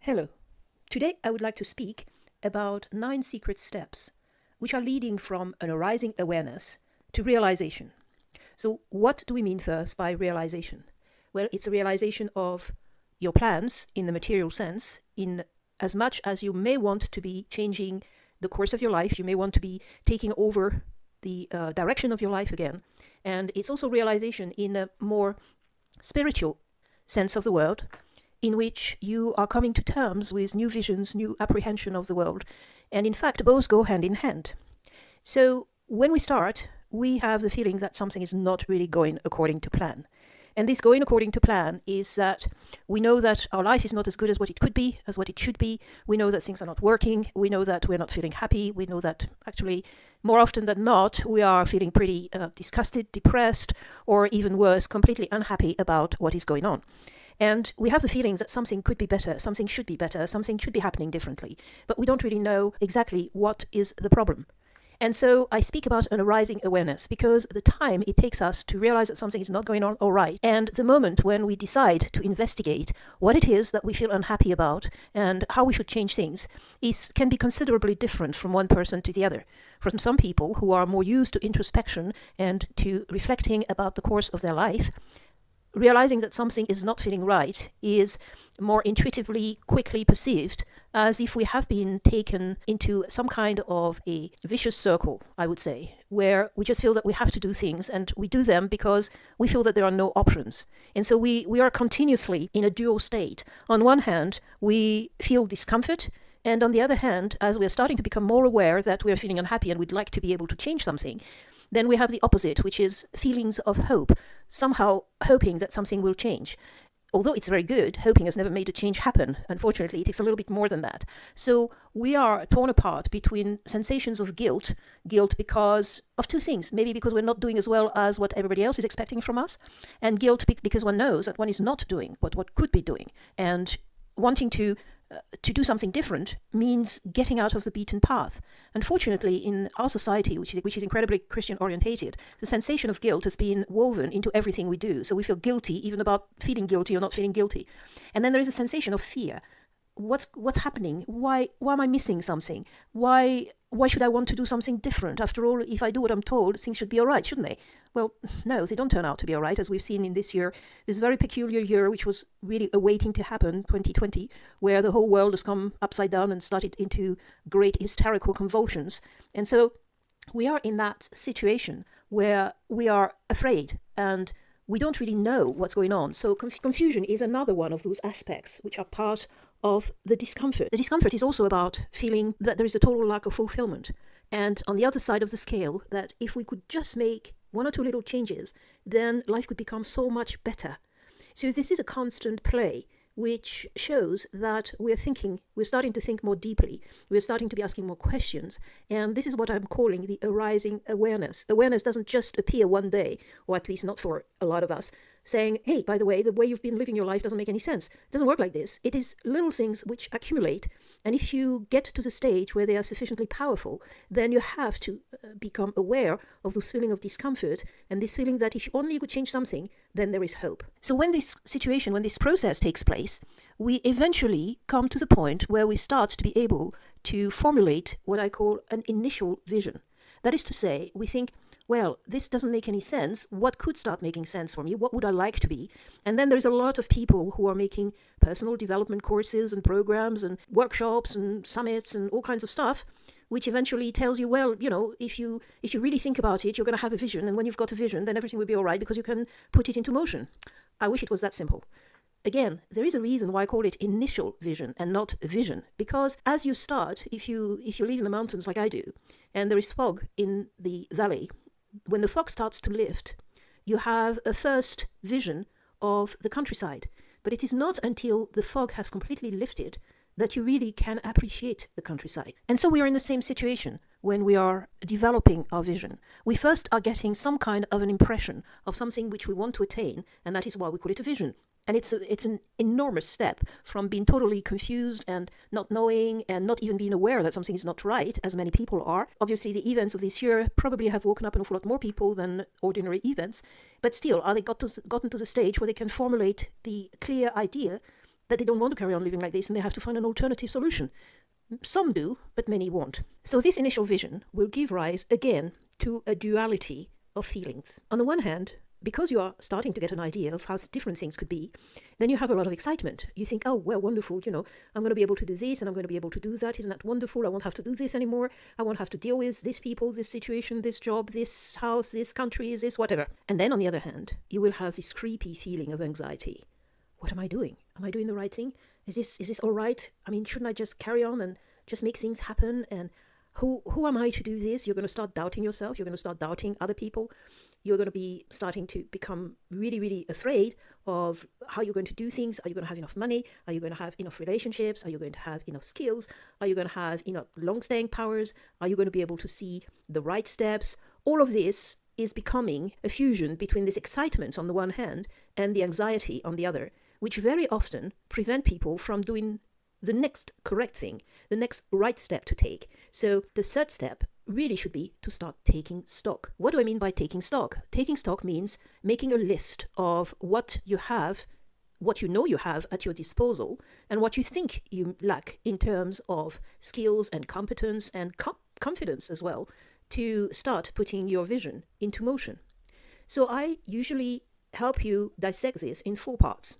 Hello. Today I would like to speak about 9 secret steps which are leading from an arising awareness to realization. So, what do we mean first by realization? Well, it's a realization of your plans in the material sense, in as much as you may want to be changing the course of your life, you may want to be taking over the direction of your life again. And it's also realization in a more spiritual sense of the word, in which you are coming to terms with new visions, new apprehension of the world. And in fact, both go hand in hand. So when we start, we have the feeling that something is not really going according to plan. And this going according to plan is that we know that our life is not as good as what it could be, as what it should be. We know that things are not working. We know that we're not feeling happy. We know that actually, more often than not, we are feeling pretty disgusted, depressed, or even worse, completely unhappy about what is going on. And we have the feeling that something could be better, something should be better, something should be happening differently. But we don't really know exactly what is the problem. And so I speak about an arising awareness because the time it takes us to realize that something is not going on all right, and the moment when we decide to investigate what it is that we feel unhappy about and how we should change things, can be considerably different from one person to the other. For some people who are more used to introspection and to reflecting about the course of their life, realizing that something is not feeling right is more intuitively, quickly perceived, as if we have been taken into some kind of a vicious circle, I would say, where we just feel that we have to do things, and we do them because we feel that there are no options. And so we are continuously in a dual state. On one hand, we feel discomfort, and on the other hand, as we are starting to become more aware that we are feeling unhappy and we'd like to be able to change something, then we have the opposite, which is feelings of hope, somehow hoping that something will change. Although it's very good, hoping has never made a change happen. Unfortunately, it takes a little bit more than that. So we are torn apart between sensations of guilt because of two things. Maybe because we're not doing as well as what everybody else is expecting from us, and guilt because one knows that one is not doing what one could be doing. And wanting to do something different means getting out of the beaten path. Unfortunately, in our society, which is incredibly Christian orientated, the sensation of guilt has been woven into everything we do. So we feel guilty even about feeling guilty or not feeling guilty. And then there is a sensation of fear. What's happening? Why am I missing something? Why should I want to do something different? After all, if I do what I'm told, things should be all right, shouldn't they? Well, no, they don't turn out to be all right, as we've seen in this year, this very peculiar year, which was really awaiting to happen, 2020, where the whole world has come upside down and started into great hysterical convulsions. And so we are in that situation where we are afraid and we don't really know what's going on. So confusion is another one of those aspects which are part of the discomfort. The discomfort is also about feeling that there is a total lack of fulfillment. And on the other side of the scale, that if we could just make one or two little changes, then life could become so much better. So this is a constant play, which shows that we're starting to think more deeply. We're starting to be asking more questions. And this is what I'm calling the arising awareness. Awareness doesn't just appear one day, or at least not for a lot of us, saying, hey, by the way you've been living your life doesn't make any sense. It doesn't work like this. It is little things which accumulate. And if you get to the stage where they are sufficiently powerful, then you have to become aware of this feeling of discomfort and this feeling that if only you could change something, then there is hope. So when this process takes place, we eventually come to the point where we start to be able to formulate what I call an initial vision. That is to say, we think, well, this doesn't make any sense. What could start making sense for me? What would I like to be? And then there's a lot of people who are making personal development courses and programs and workshops and summits and all kinds of stuff, which eventually tells you, well, if you really think about it, you're going to have a vision. And when you've got a vision, then everything will be all right because you can put it into motion. I wish it was that simple. Again, there is a reason why I call it initial vision and not vision. Because as you start, if you live in the mountains like I do, and there is fog in the valley, when the fog starts to lift, you have a first vision of the countryside. But it is not until the fog has completely lifted that you really can appreciate the countryside. And so we are in the same situation when we are developing our vision. We first are getting some kind of an impression of something which we want to attain, and that is why we call it a vision. And it's an enormous step from being totally confused and not knowing and not even being aware that something is not right, as many people are. Obviously, the events of this year probably have woken up an awful lot more people than ordinary events. But still, are they gotten to the stage where they can formulate the clear idea that they don't want to carry on living like this and they have to find an alternative solution. Some do, but many won't. So this initial vision will give rise again to a duality of feelings. On the one hand, because you are starting to get an idea of how different things could be, then you have a lot of excitement. You think, oh, well, wonderful, I'm going to be able to do this and I'm going to be able to do that. Isn't that wonderful? I won't have to do this anymore. I won't have to deal with these people, this situation, this job, this house, this country, this whatever. And then on the other hand, you will have this creepy feeling of anxiety. What am I doing? Am I doing the right thing? Is this all right? I mean, shouldn't I just carry on and just make things happen? And who am I to do this? You're going to start doubting yourself. You're going to start doubting other people. You're going to be starting to become really, really afraid of how you're going to do things. Are you going to have enough money? Are you going to have enough relationships? Are you going to have enough skills? Are you going to have enough long-staying powers? Are you going to be able to see the right steps? All of this is becoming a fusion between this excitement on the one hand and the anxiety on the other, which very often prevent people from doing the next correct thing, the next right step to take. So the third step really should be to start taking stock. What do I mean by taking stock? Taking stock means making a list of what you have, what you know you have at your disposal, and what you think you lack in terms of skills and competence and confidence as well, to start putting your vision into motion. So I usually help you dissect this in 4 parts.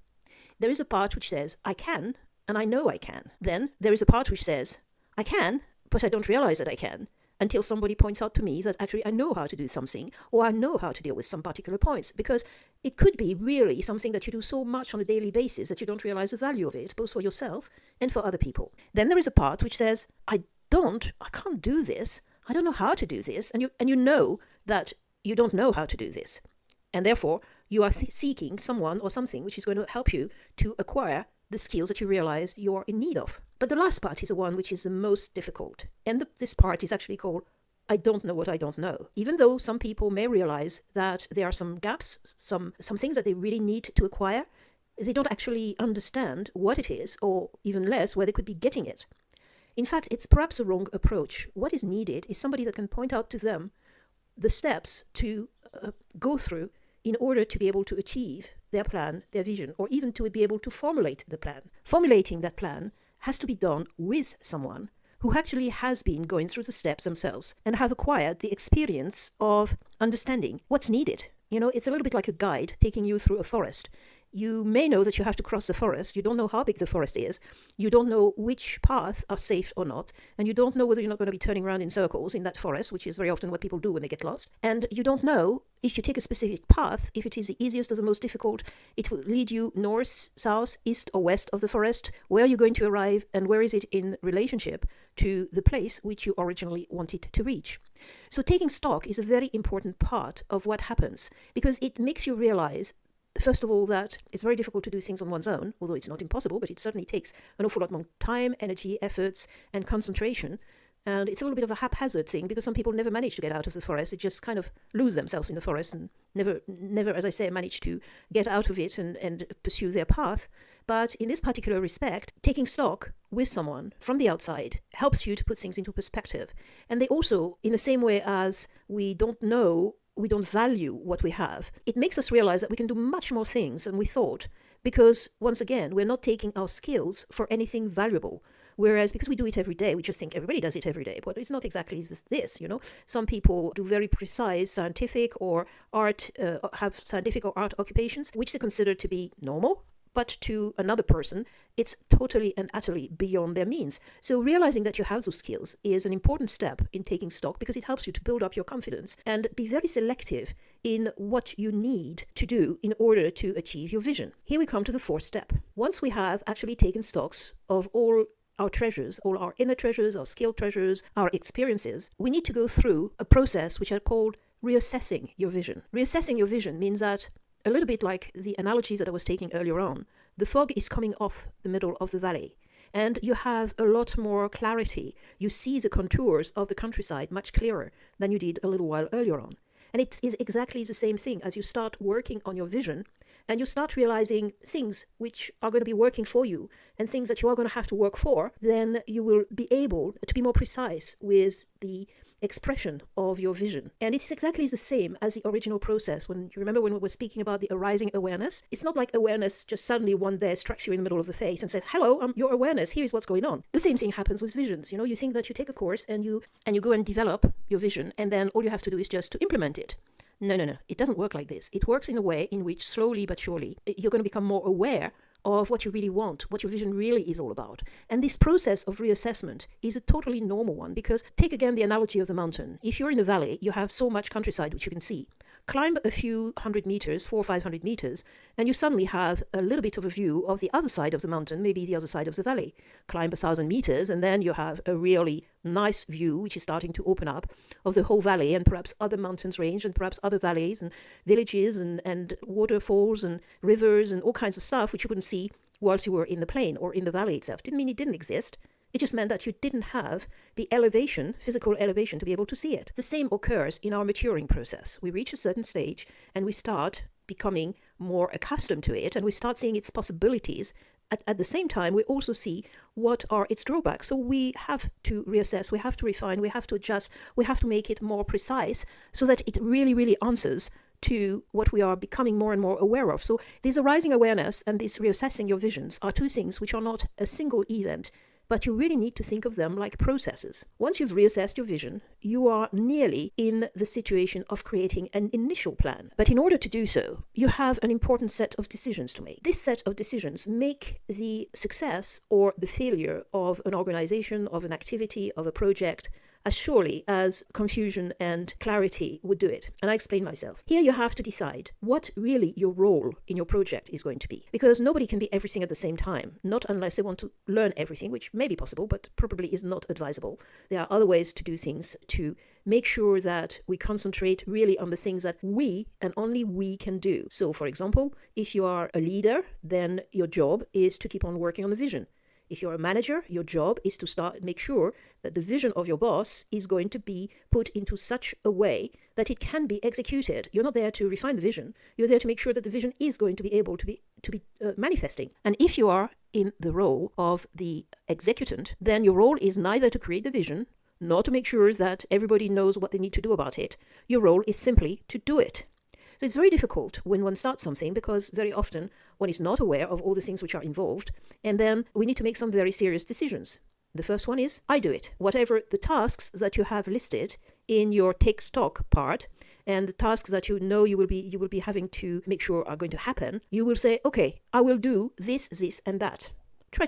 There is a part which says, I can, and I know I can. Then there is a part which says, I can, but I don't realize that I can, until somebody points out to me that actually I know how to do something, or I know how to deal with some particular points, because it could be really something that you do so much on a daily basis that you don't realize the value of it, both for yourself and for other people. Then there is a part which says, I can't do this, I don't know how to do this, and you know that you don't know how to do this. And therefore, you are seeking someone or something which is going to help you to acquire the skills that you realize you're in need of. But the last part is the one which is the most difficult. And this part is actually called, I don't know what I don't know. Even though some people may realize that there are some gaps, some things that they really need to acquire, they don't actually understand what it is, or even less, where they could be getting it. In fact, it's perhaps a wrong approach. What is needed is somebody that can point out to them the steps to go through in order to be able to achieve their plan, their vision, or even to be able to formulate the plan. Formulating that plan has to be done with someone who actually has been going through the steps themselves and have acquired the experience of understanding what's needed. It's a little bit like a guide taking you through a forest. You may know that you have to cross the forest. You don't know how big the forest is. You don't know which paths are safe or not. And you don't know whether you're not going to be turning around in circles in that forest, which is very often what people do when they get lost. And you don't know if you take a specific path, if it is the easiest or the most difficult, it will lead you north, south, east or west of the forest. Where are you going to arrive, and where is it in relationship to the place which you originally wanted to reach? So taking stock is a very important part of what happens, because it makes you realize, first of all, that it's very difficult to do things on one's own, although it's not impossible, but it certainly takes an awful lot more time, energy, efforts, and concentration. And it's a little bit of a haphazard thing, because some people never manage to get out of the forest. They just kind of lose themselves in the forest and never, as I say, manage to get out of it and pursue their path. But in this particular respect, taking stock with someone from the outside helps you to put things into perspective. And they also, in the same way as we don't value what we have, it makes us realize that we can do much more things than we thought, because once again, we're not taking our skills for anything valuable. Whereas because we do it every day, we just think everybody does it every day, but it's not exactly this. Some people do very precise scientific or art, have scientific or art occupations, which they consider to be normal, but to another person, it's totally and utterly beyond their means. So realizing that you have those skills is an important step in taking stock, because it helps you to build up your confidence and be very selective in what you need to do in order to achieve your vision. Here we come to the 4th step. Once we have actually taken stocks of all our treasures, all our inner treasures, our skill treasures, our experiences, we need to go through a process which are called reassessing your vision. Reassessing your vision means that, a little bit like the analogies that I was taking earlier on, the fog is coming off the middle of the valley, and you have a lot more clarity. You see the contours of the countryside much clearer than you did a little while earlier on. And it is exactly the same thing as you start working on your vision, and you start realizing things which are going to be working for you and things that you are going to have to work for. Then you will be able to be more precise with the expression of your vision. And it's exactly the same as the original process. When you remember when we were speaking about the arising awareness, it's not like awareness just suddenly one day strikes you in the middle of the face and says, hello, I'm your awareness, here's what's going on. The same thing happens with visions. You know, you think that you take a course and you go and develop your vision, and then all you have to do is just to implement it. No. It doesn't work like this. It works in a way in which slowly but surely you're going to become more aware of what you really want, what your vision really is all about. And this process of reassessment is a totally normal one, because take again the analogy of the mountain. If you're in a valley, you have so much countryside which you can see. Climb a few hundred meters, 400 or 500 meters, and you suddenly have a little bit of a view of the other side of the mountain, maybe the other side of the valley. Climb 1,000 meters, and then you have a really nice view, which is starting to open up, of the whole valley, and perhaps other mountains range, and perhaps other valleys and villages and waterfalls and rivers and all kinds of stuff which you couldn't see whilst you were in the plain or in the valley itself. Didn't mean it didn't exist. It just meant that you didn't have the elevation, physical elevation, to be able to see it. The same occurs in our maturing process. We reach a certain stage and we start becoming more accustomed to it, and we start seeing its possibilities. At the same time, we also see what are its drawbacks. So we have to reassess, we have to refine, we have to adjust, we have to make it more precise so that it really, really answers to what we are becoming more and more aware of. So this arising awareness and this reassessing your visions are two things which are not a single event, but you really need to think of them like processes. Once you've reassessed your vision, you are nearly in the situation of creating an initial plan. But in order to do so, you have an important set of decisions to make. This set of decisions make the success or the failure of an organization, of an activity, of a project, as surely as confusion and clarity would do it. And I explain myself. Here you have to decide what really your role in your project is going to be. Because nobody can be everything at the same time, not unless they want to learn everything, which may be possible, but probably is not advisable. There are other ways to do things to make sure that we concentrate really on the things that we and only we can do. So, for example, if you are a leader, then your job is to keep on working on the vision. If you're a manager, your job is to make sure that the vision of your boss is going to be put into such a way that it can be executed. You're not there to refine the vision. You're there to make sure that the vision is going to be able to be manifesting. And if you are in the role of the executant, then your role is neither to create the vision, nor to make sure that everybody knows what they need to do about it. Your role is simply to do it. So it's very difficult when one starts something, because very often one is not aware of all the things which are involved, and then we need to make some very serious decisions. The first one is, I do it. Whatever the tasks that you have listed in your take stock part, and the tasks that you know you will be having to make sure are going to happen, you will say, okay, I will do this, and that. Try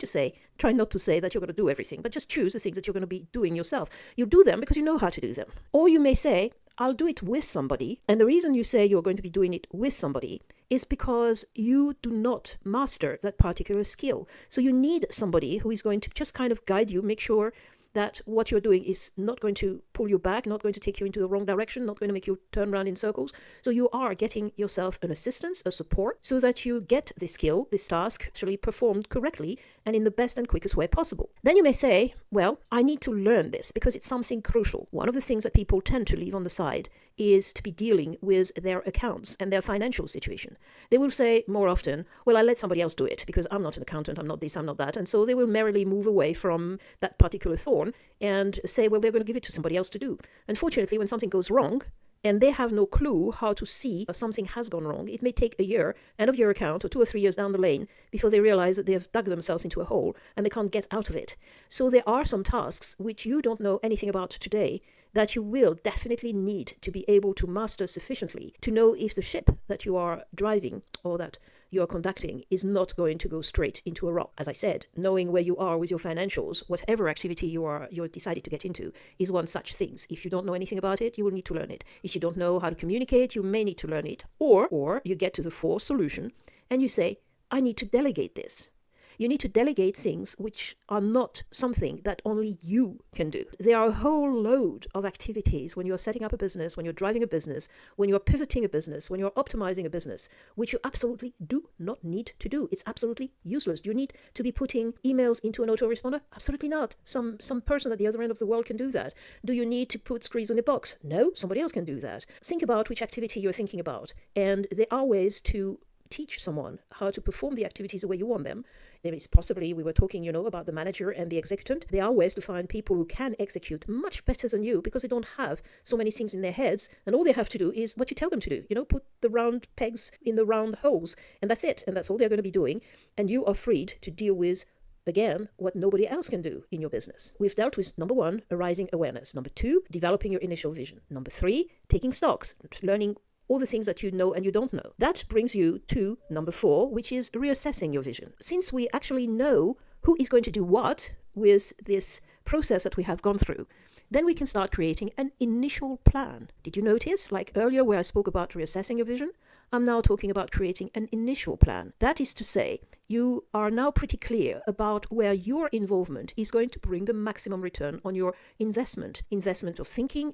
not to say that you're going to do everything, but just choose the things that you're going to be doing yourself. You do them because you know how to do them. Or you may say, I'll do it with somebody. And the reason you say you're going to be doing it with somebody is because you do not master that particular skill. So you need somebody who is going to just kind of guide you, make sure that what you're doing is not going to pull you back, not going to take you into the wrong direction, not going to make you turn around in circles. So you are getting yourself an assistance, a support, so that you get this skill, this task, actually performed correctly and in the best and quickest way possible. Then you may say, well, I need to learn this because it's something crucial. One of the things that people tend to leave on the side is to be dealing with their accounts and their financial situation. They will say more often, well, I'll let somebody else do it because I'm not an accountant, I'm not this, I'm not that. And so they will merrily move away from that particular thorn and say, well, they're going to give it to somebody else to do. Unfortunately, when something goes wrong, and they have no clue how to see if something has gone wrong, it may take a year, end of year account, or 2 or 3 years down the lane before they realize that they have dug themselves into a hole and they can't get out of it. So there are some tasks which you don't know anything about today that you will definitely need to be able to master sufficiently to know if the ship that you are driving or that you are conducting is not going to go straight into a rock. As I said, knowing where you are with your financials, whatever activity you're decided to get into, is one such thing. If you don't know anything about it, you will need to learn it. If you don't know how to communicate, you may need to learn it. Or you get to the fourth solution and you say, I need to delegate this. You need to delegate things which are not something that only you can do. There are a whole load of activities when you're setting up a business, when you're driving a business, when you're pivoting a business, when you're optimizing a business, which you absolutely do not need to do. It's absolutely useless. Do you need to be putting emails into an autoresponder? Absolutely not. Some person at the other end of the world can do that. Do you need to put screens on a box? No, somebody else can do that. Think about which activity you're thinking about. And there are ways to teach someone how to perform the activities the way you want them. There is possibly, we were talking, about the manager and the executant. There are ways to find people who can execute much better than you because they don't have so many things in their heads. And all they have to do is what you tell them to do, put the round pegs in the round holes. And that's it. And that's all they're going to be doing. And you are freed to deal with, again, what nobody else can do in your business. We've dealt with number 1, arising awareness. Number 2, developing your initial vision. Number 3, taking stocks, learning all the things that you know and you don't know. That brings you to number 4, which is reassessing your vision. Since we actually know who is going to do what with this process that we have gone through, then we can start creating an initial plan. Did you notice, like earlier where I spoke about reassessing your vision? I'm now talking about creating an initial plan. That is to say, you are now pretty clear about where your involvement is going to bring the maximum return on your investment. Investment of thinking,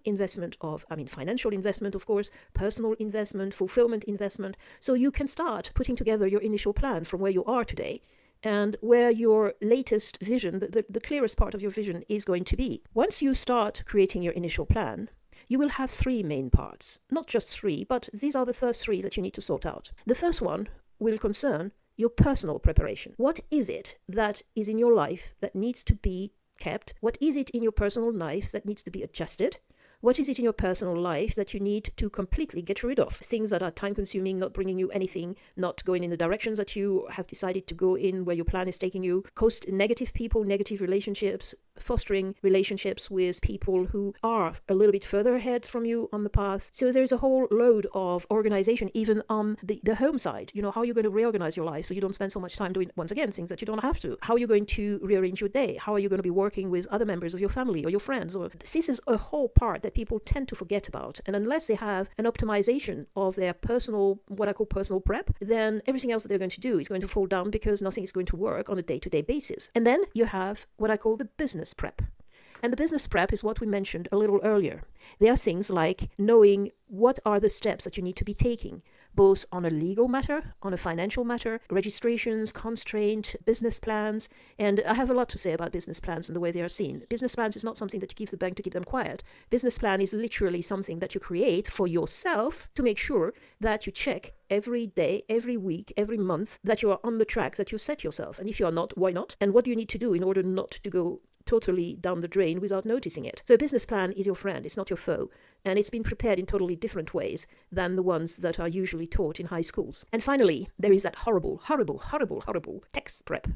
financial investment, of course, personal investment, fulfillment investment. So you can start putting together your initial plan from where you are today and where your latest vision, the clearest part of your vision is going to be. Once you start creating your initial plan, you will have 3 main parts. Not just 3, but these are the first 3 that you need to sort out. The first one will concern your personal preparation. What is it that is in your life that needs to be kept? What is it in your personal life that needs to be adjusted? What is it in your personal life that you need to completely get rid of? Things that are time-consuming, not bringing you anything, not going in the directions that you have decided to go in, where your plan is taking you. Negative people, negative relationships, fostering relationships with people who are a little bit further ahead from you on the path. So there's a whole load of organization, even on the home side. How you're going to reorganize your life so you don't spend so much time doing, once again, things that you don't have to. How you're going to rearrange your day. How are you going to be working with other members of your family or your friends? This is a whole part that people tend to forget about. And unless they have an optimization of their personal, what I call personal prep, then everything else that they're going to do is going to fall down because nothing is going to work on a day-to-day basis. And then you have what I call the business prep. And the business prep is what we mentioned a little earlier. There are things like knowing what are the steps that you need to be taking, both on a legal matter, on a financial matter, registrations, constraint, business plans. And I have a lot to say about business plans and the way they are seen. Business plans is not something that you give the bank to keep them quiet. Business plan is literally something that you create for yourself to make sure that you check every day, every week, every month that you are on the track that you've set yourself. And if you are not, why not? And what do you need to do in order not to go totally down the drain without noticing it? So a business plan is your friend, it's not your foe. And it's been prepared in totally different ways than the ones that are usually taught in high schools. And finally, there is that horrible tax prep.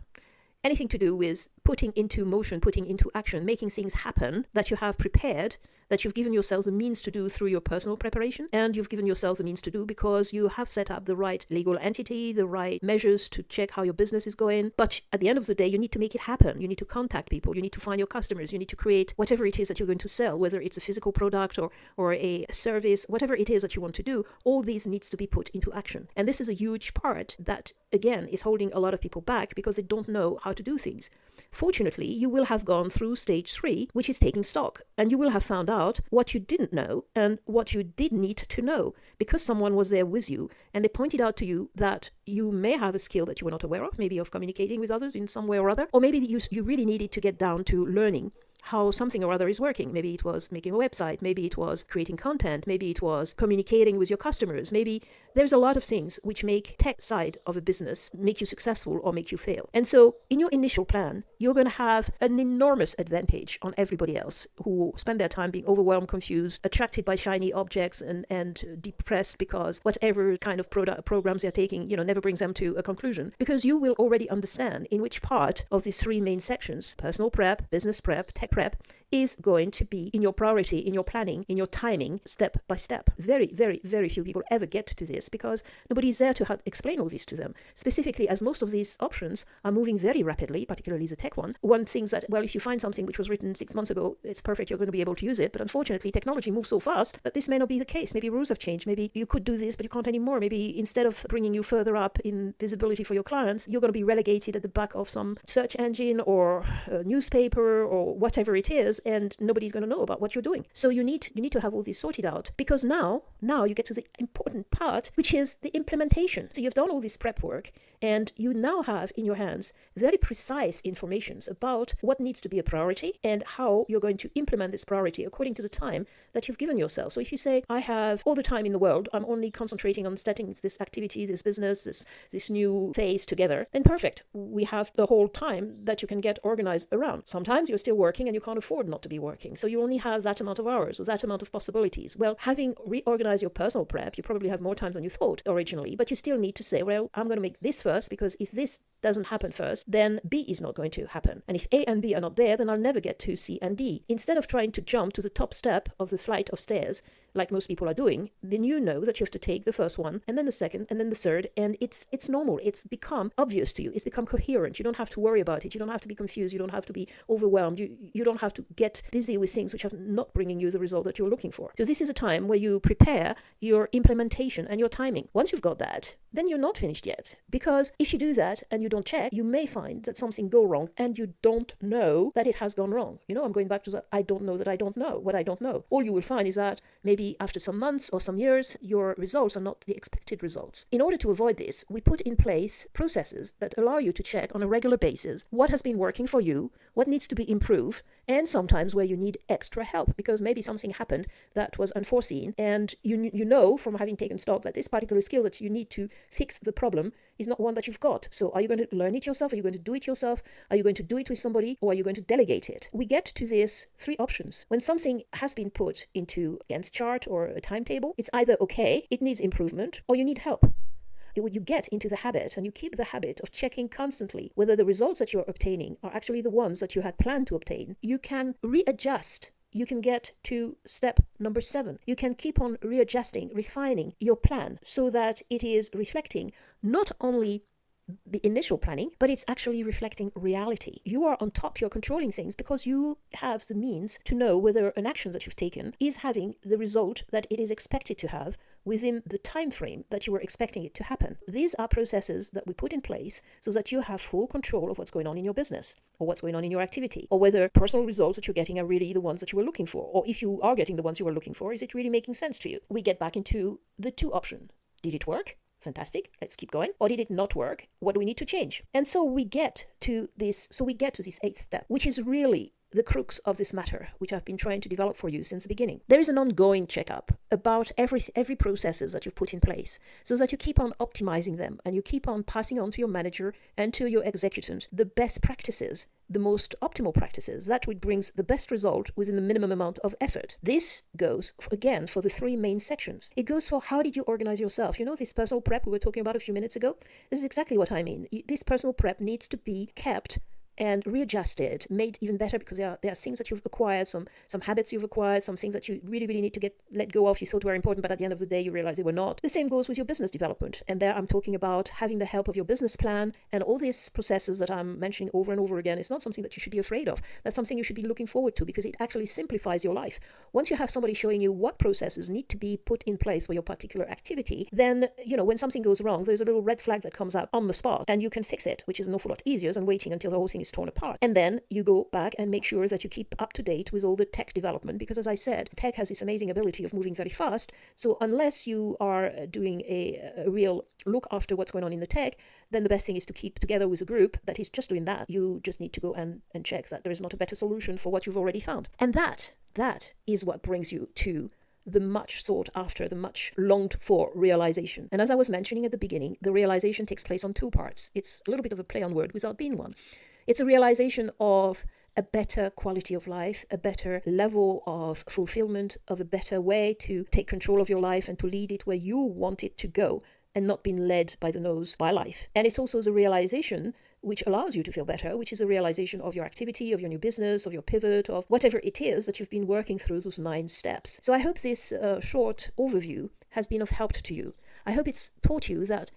Anything to do with putting into motion, putting into action, making things happen that you have prepared, that you've given yourself the means to do through your personal preparation, and you've given yourself the means to do because you have set up the right legal entity, the right measures to check how your business is going. But at the end of the day, you need to make it happen. You need to contact people. You need to find your customers. You need to create whatever it is that you're going to sell, whether it's a physical product or a service, whatever it is that you want to do. All these needs to be put into action. And this is a huge part that, again, is holding a lot of people back because they don't know how to do things. Fortunately, you will have gone through stage 3, which is taking stock, and you will have found out what you didn't know and what you did need to know because someone was there with you and they pointed out to you that you may have a skill that you were not aware of, maybe of communicating with others in some way or other, or maybe you really needed to get down to learning how something or other is working. Maybe it was making a website, maybe it was creating content, maybe it was communicating with your customers, maybe there's a lot of things which make tech side of a business make you successful or make you fail. And so in your initial plan, you're going to have an enormous advantage on everybody else who spend their time being overwhelmed, confused, attracted by shiny objects and depressed because whatever kind of programs they're taking, never brings them to a conclusion. Because you will already understand in which part of these 3 main sections, personal prep, business prep, tech prep, is going to be in your priority, in your planning, in your timing, step by step. Very, very, very few people ever get to this because nobody is there to explain all this to them. Specifically, as most of these options are moving very rapidly, particularly the tech one thinks that, well, if you find something which was written 6 months ago, it's perfect, you're going to be able to use it. But unfortunately, technology moves so fast that this may not be the case. Maybe rules have changed. Maybe you could do this, but you can't anymore. Maybe instead of bringing you further up in visibility for your clients, you're going to be relegated at the back of some search engine or a newspaper or whatever whatever it is, and nobody's going to know about what you're doing. So you need to have all this sorted out, because now you get to the important part, which is the implementation. So you've done all this prep work, and you now have in your hands very precise information about what needs to be a priority and how you're going to implement this priority according to the time that you've given yourself. So if you say, I have all the time in the world, I'm only concentrating on starting this activity, this business, this new phase together, then perfect. We have the whole time that you can get organized around. Sometimes you're still working and you can't afford not to be working. So you only have that amount of hours or that amount of possibilities. Well, having reorganized your personal prep, you probably have more time than you thought originally, but you still need to say, well, I'm going to make this first, because if this doesn't happen first, then B is not going to happen. And if A and B are not there, then I'll never get to C and D. Instead of trying to jump to the top step of the flight of stairs, like most people are doing, then you know that you have to take the first one, and then the second, and then the third, and it's normal. It's become obvious to you. It's become coherent. You don't have to worry about it. You don't have to be confused. You don't have to be overwhelmed. You don't have to get busy with things which are not bringing you the result that you're looking for. So this is a time where you prepare your implementation and your timing. Once you've got that, then you're not finished yet. Because if you do that and you don't check, you may find that something go wrong and you don't know that it has gone wrong. I'm going back to that I don't know that I don't know what I don't know. All you will find is that maybe after some months or some years, your results are not the expected results. In order to avoid this, we put in place processes that allow you to check on a regular basis what has been working for you, what needs to be improved, and sometimes where you need extra help because maybe something happened that was unforeseen, and you know from having taken stock that this particular skill that you need to fix the problem is not one that you've got. So are you going to learn it yourself? Are you going to do it yourself? Are you going to do it with somebody? Or are you going to delegate it? We get to these three options. When something has been put into a Gantt chart or a timetable, it's either okay, it needs improvement, or you need help. You get into the habit and you keep the habit of checking constantly whether the results that you're obtaining are actually the ones that you had planned to obtain. You can readjust. You can get to step number 7. You can keep on readjusting, refining your plan so that it is reflecting not only the initial planning, but it's actually reflecting reality. You are on top, you're controlling things because you have the means to know whether an action that you've taken is having the result that it is expected to have within the time frame that you were expecting it to happen. These are processes that we put in place so that you have full control of what's going on in your business or what's going on in your activity, or whether personal results that you're getting are really the ones that you were looking for, or if you are getting the ones you were looking for, is it really making sense to you? We get back into the 2 options. Did it work? Fantastic. Let's keep going. Or did it not work? What do we need to change? And so we get to this 8th step, which is really the crux of this matter, which I've been trying to develop for you since the beginning. There is an ongoing checkup about every processes that you've put in place so that you keep on optimizing them and you keep on passing on to your manager and to your executant the best practices, the most optimal practices, that which brings the best result within the minimum amount of effort. This goes, again, for the 3 main sections. It goes for how did you organize yourself? This personal prep we were talking about a few minutes ago? This is exactly what I mean. This personal prep needs to be kept and readjusted, made even better, because there are things that you've acquired, some habits you've acquired, some things that you really, really need to let go of, you thought were important, but at the end of the day, you realize they were not. The same goes with your business development. And there I'm talking about having the help of your business plan and all these processes that I'm mentioning over and over again. It's not something that you should be afraid of. That's something you should be looking forward to because it actually simplifies your life. Once you have somebody showing you what processes need to be put in place for your particular activity, then, when something goes wrong, there's a little red flag that comes up on the spot and you can fix it, which is an awful lot easier than waiting until the whole thing is torn apart. And then you go back and make sure that you keep up to date with all the tech development, because as I said, tech has this amazing ability of moving very fast. So unless you are doing a real look after what's going on in the tech, then the best thing is to keep together with a group that is just doing that. You just need to go and check that there is not a better solution for what you've already found. And that is what brings you to the much sought after, the much longed for realization. And as I was mentioning at the beginning, the realization takes place on 2 parts. It's a little bit of a play on word without being one. It's a realization of a better quality of life, a better level of fulfillment, of a better way to take control of your life and to lead it where you want it to go and not being led by the nose by life. And it's also the realization which allows you to feel better, which is a realization of your activity, of your new business, of your pivot, of whatever it is that you've been working through those 9 steps. So I hope this short overview has been of help to you. I hope it's taught you that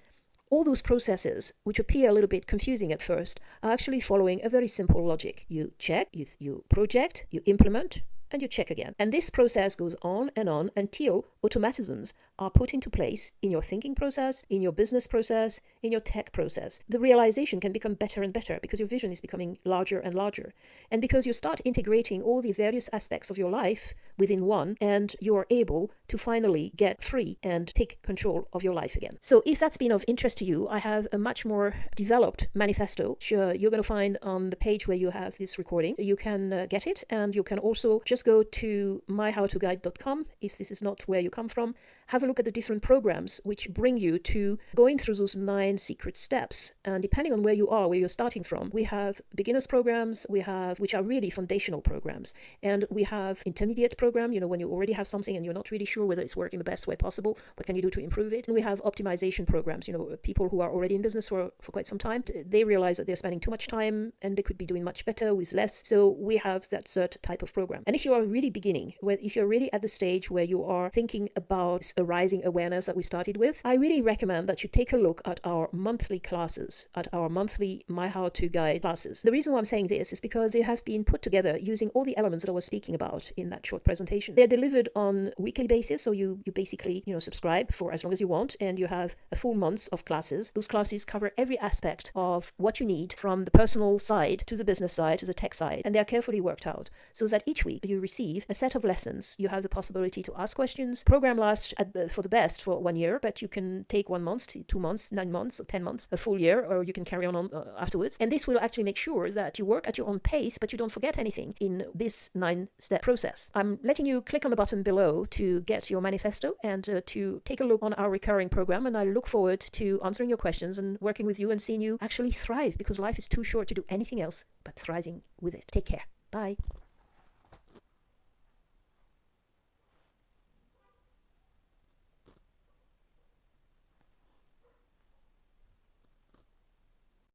all those processes, which appear a little bit confusing at first, are actually following a very simple logic. You check, you project, you implement, and you check again. And this process goes on and on until automatisms are put into place in your thinking process, in your business process, in your tech process, the realization can become better and better because your vision is becoming larger and larger. And because you start integrating all the various aspects of your life within one, and you're able to finally get free and take control of your life again. So if that's been of interest to you, I have a much more developed manifesto, which you're going to find on the page where you have this recording. You can get it, and you can also just go to myhowtoguide.com if this is not where you come from. Have a look at the different programs which bring you to going through those 9 secret steps. And depending on where you are, where you're starting from, we have beginners programs, which are really foundational programs. And we have intermediate program, when you already have something and you're not really sure whether it's working the best way possible, what can you do to improve it? And we have optimization programs, people who are already in business for quite some time, they realize that they're spending too much time and they could be doing much better with less. So we have that third type of program. And if you are really beginning, if you're really at the stage where you are thinking about arising awareness that we started with, I really recommend that you take a look at our monthly classes, at our monthly My How To Guide classes. The reason why I'm saying this is because they have been put together using all the elements that I was speaking about in that short presentation. They're delivered on a weekly basis, so you basically subscribe for as long as you want, and you have a full month of classes. Those classes cover every aspect of what you need, from the personal side to the business side to the tech side, and they are carefully worked out so that each week you receive a set of lessons. You have the possibility to ask questions. Program lasts for the best for 1 year, but you can take 1 month, 2 months, 9 months, or 10 months, a full year, or you can carry on afterwards. And this will actually make sure that you work at your own pace, but you don't forget anything in this 9-step process. I'm letting you click on the button below to get your manifesto and to take a look on our recurring program. And I look forward to answering your questions and working with you and seeing you actually thrive, because life is too short to do anything else but thriving with it. Take care. Bye.